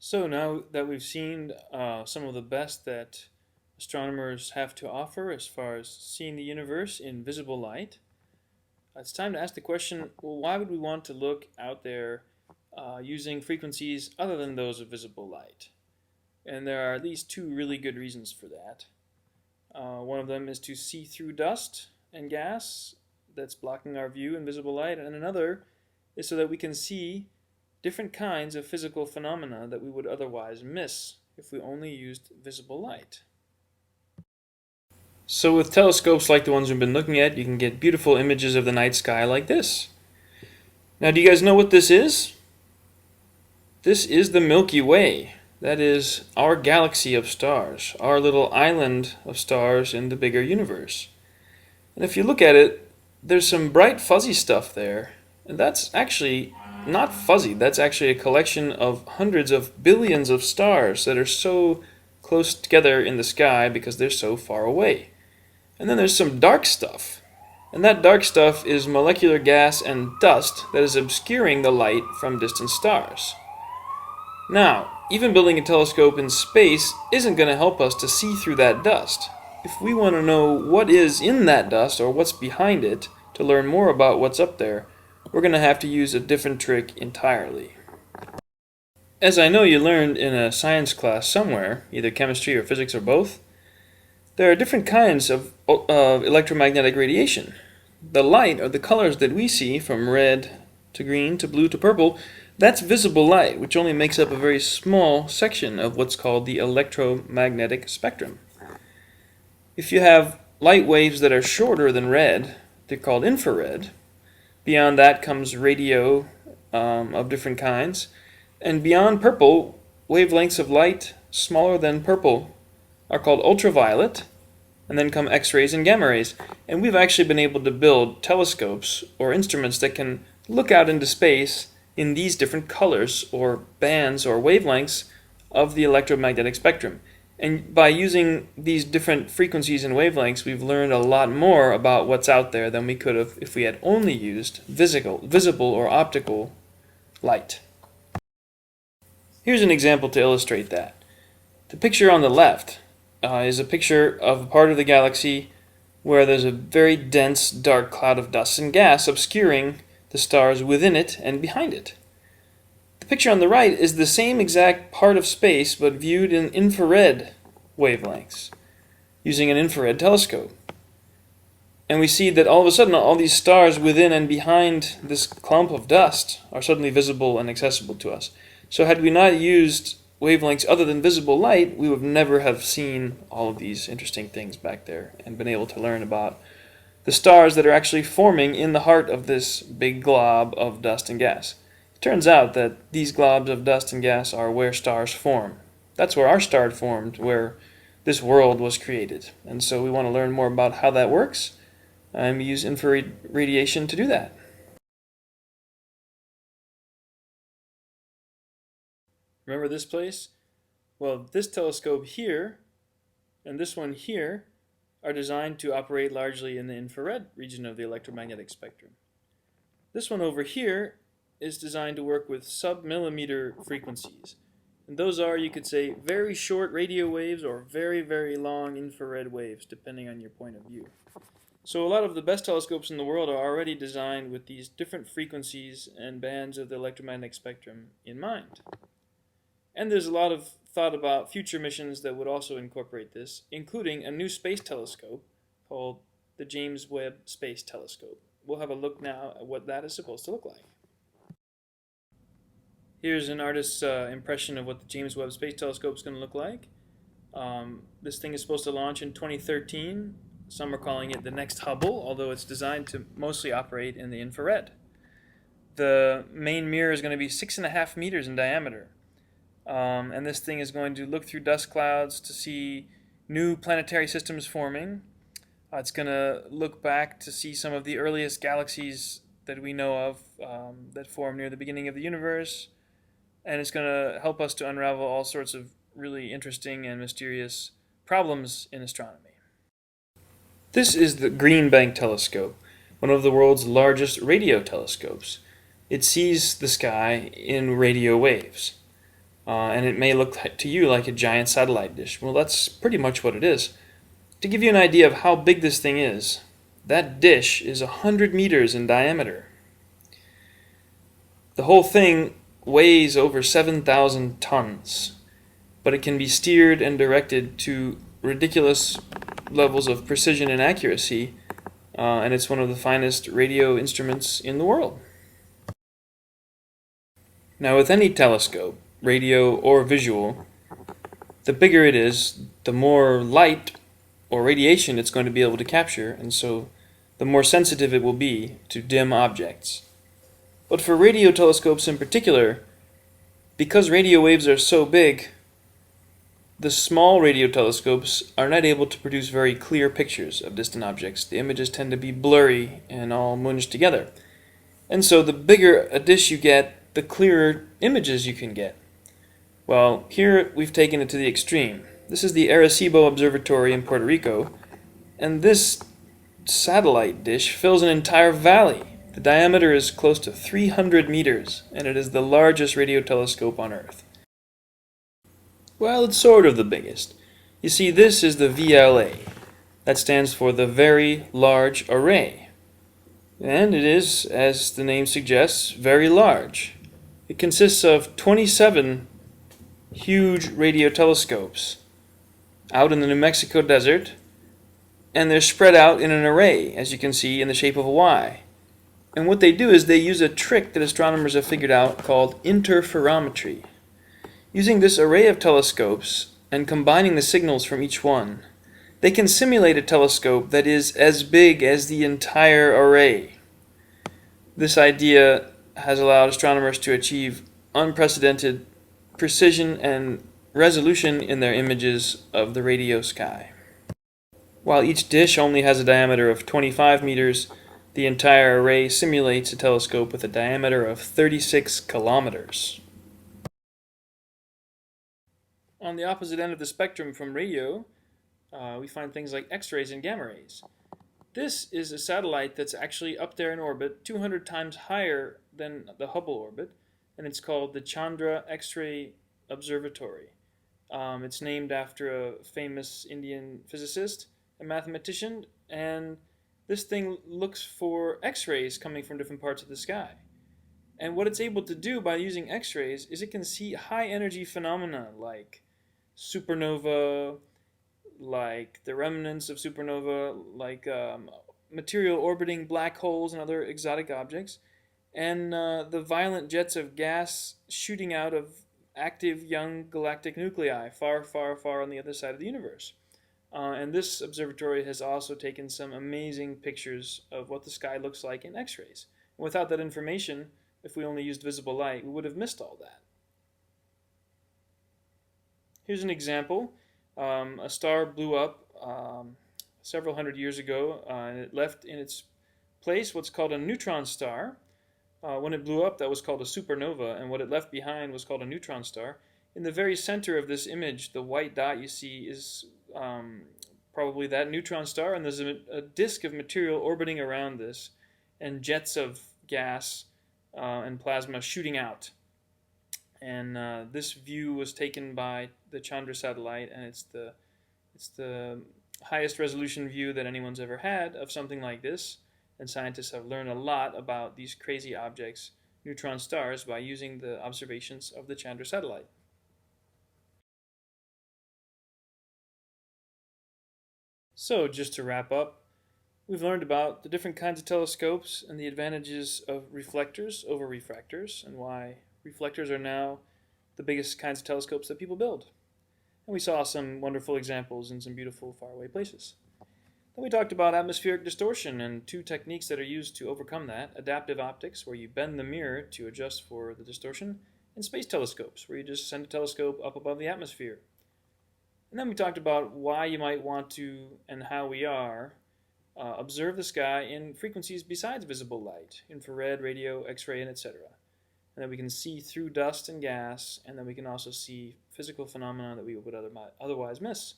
So now that we've seen some of the best that astronomers have to offer as far as seeing the universe in visible light, it's time to ask the question, well, why would we want to look out there using frequencies other than those of visible light? And there are at least two really good reasons for that. One of them is to see through dust and gas that's blocking our view in visible light, and another is so that we can see different kinds of physical phenomena that we would otherwise miss if we only used visible light. So with telescopes like the ones we've been looking at, you can get beautiful images of the night sky like this. Now, do you guys know what this is? This is the Milky Way. That is our galaxy of stars, our little island of stars in the bigger universe. And if you look at it, there's some bright fuzzy stuff there, and that's actually not fuzzy. That's actually a collection of hundreds of billions of stars that are so close together in the sky because they're so far away. And then there's some dark stuff. And that dark stuff is molecular gas and dust that is obscuring the light from distant stars. Now, even building a telescope in space isn't going to help us to see through that dust. If we want to know what is in that dust or what's behind it to learn more about what's up there, we're going to have to use a different trick entirely. As I know you learned in a science class somewhere, either chemistry or physics or both, there are different kinds of electromagnetic radiation. The light, or the colors that we see, from red to green to blue to purple, that's visible light, which only makes up a very small section of what's called the electromagnetic spectrum. If you have light waves that are shorter than red, they're called infrared. Beyond that comes radio of different kinds. And beyond purple, wavelengths of light smaller than purple are called ultraviolet, and then come X-rays and gamma rays. And we've actually been able to build telescopes or instruments that can look out into space in these different colors or bands or wavelengths of the electromagnetic spectrum. And by using these different frequencies and wavelengths, we've learned a lot more about what's out there than we could have if we had only used visible or optical light. Here's an example to illustrate that. The picture on the left is a picture of a part of the galaxy where there's a very dense, dark cloud of dust and gas obscuring the stars within it and behind it. The picture on the right is the same exact part of space but viewed in infrared wavelengths using an infrared telescope. And we see that all of a sudden all these stars within and behind this clump of dust are suddenly visible and accessible to us. So had we not used wavelengths other than visible light, we would never have seen all of these interesting things back there and been able to learn about the stars that are actually forming in the heart of this big glob of dust and gas. It turns out that these globs of dust and gas are where stars form. That's where our star formed, where this world was created. And so we want to learn more about how that works, and we use infrared radiation to do that. Remember this place? Well, this telescope here and this one here are designed to operate largely in the infrared region of the electromagnetic spectrum. This one over here is designed to work with sub-millimeter frequencies. And those are, you could say, very short radio waves or very, very long infrared waves, depending on your point of view. So a lot of the best telescopes in the world are already designed with these different frequencies and bands of the electromagnetic spectrum in mind. And there's a lot of thought about future missions that would also incorporate this, including a new space telescope called the James Webb Space Telescope. We'll have a look now at what that is supposed to look like. Here's an artist's impression of what the James Webb Space Telescope is going to look like. This thing is supposed to launch in 2013. Some are calling it the next Hubble, although it's designed to mostly operate in the infrared. The main mirror is going to be 6.5 meters in diameter. And this thing is going to look through dust clouds to see new planetary systems forming. It's going to look back to see some of the earliest galaxies that we know of that formed near the beginning of the universe. And it's going to help us to unravel all sorts of really interesting and mysterious problems in astronomy. This is the Green Bank Telescope, one of the world's largest radio telescopes. It sees the sky in radio waves. and it may look to you like a giant satellite dish. Well, that's pretty much what it is. To give you an idea of how big this thing is, that dish is 100 meters in diameter. The whole thing weighs over 7,000 tons, but it can be steered and directed to ridiculous levels of precision and accuracy, and it's one of the finest radio instruments in the world. Now, with any telescope, radio or visual, the bigger it is, the more light or radiation it's going to be able to capture, and so the more sensitive it will be to dim objects. But for radio telescopes in particular, because radio waves are so big, the small radio telescopes are not able to produce very clear pictures of distant objects. The images tend to be blurry and all munged together. And so the bigger a dish you get, the clearer images you can get. Well, here we've taken it to the extreme. This is the Arecibo Observatory in Puerto Rico, and this satellite dish fills an entire valley. The diameter is close to 300 meters, and it is the largest radio telescope on Earth. Well, it's sort of the biggest. You see, this is the VLA. That stands for the Very Large Array. And it is, as the name suggests, very large. It consists of 27 huge radio telescopes out in the New Mexico desert, and they're spread out in an array, as you can see, in the shape of a Y. And what they do is they use a trick that astronomers have figured out called interferometry. Using this array of telescopes and combining the signals from each one, they can simulate a telescope that is as big as the entire array. This idea has allowed astronomers to achieve unprecedented precision and resolution in their images of the radio sky. While each dish only has a diameter of 25 meters, the entire array simulates a telescope with a diameter of 36 kilometers. On the opposite end of the spectrum from radio, we find things like X-rays and gamma rays. This is a satellite that's actually up there in orbit, 200 times higher than the Hubble orbit, and it's called the Chandra X-ray Observatory. It's named after a famous Indian physicist and mathematician, and this thing looks for X-rays coming from different parts of the sky. And what it's able to do by using X-rays is it can see high energy phenomena like supernova, like the remnants of supernova, like material orbiting black holes and other exotic objects, and the violent jets of gas shooting out of active young galactic nuclei far, far, far on the other side of the universe. And this observatory has also taken some amazing pictures of what the sky looks like in X-rays. Without that information, if we only used visible light, we would have missed all that. Here's an example. A star blew up several hundred years ago, and it left in its place what's called a neutron star. When it blew up, that was called a supernova, and what it left behind was called a neutron star. In the very center of this image, the white dot you see is probably that neutron star, and there's a disk of material orbiting around this, and jets of gas and plasma shooting out. And this view was taken by the Chandra satellite, and it's the highest resolution view that anyone's ever had of something like this. And scientists have learned a lot about these crazy objects, neutron stars, by using the observations of the Chandra satellite. So, just to wrap up, we've learned about the different kinds of telescopes and the advantages of reflectors over refractors, and why reflectors are now the biggest kinds of telescopes that people build. And we saw some wonderful examples in some beautiful faraway places. Then we talked about atmospheric distortion and two techniques that are used to overcome that: adaptive optics, where you bend the mirror to adjust for the distortion, and space telescopes, where you just send a telescope up above the atmosphere. And then we talked about why you might want to, and how we are, observe the sky in frequencies besides visible light: infrared, radio, X-ray, and etc. And then we can see through dust and gas, and then we can also see physical phenomena that we would otherwise miss.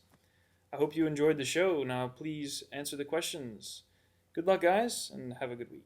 I hope you enjoyed the show. Now please answer the questions. Good luck, guys, and have a good week.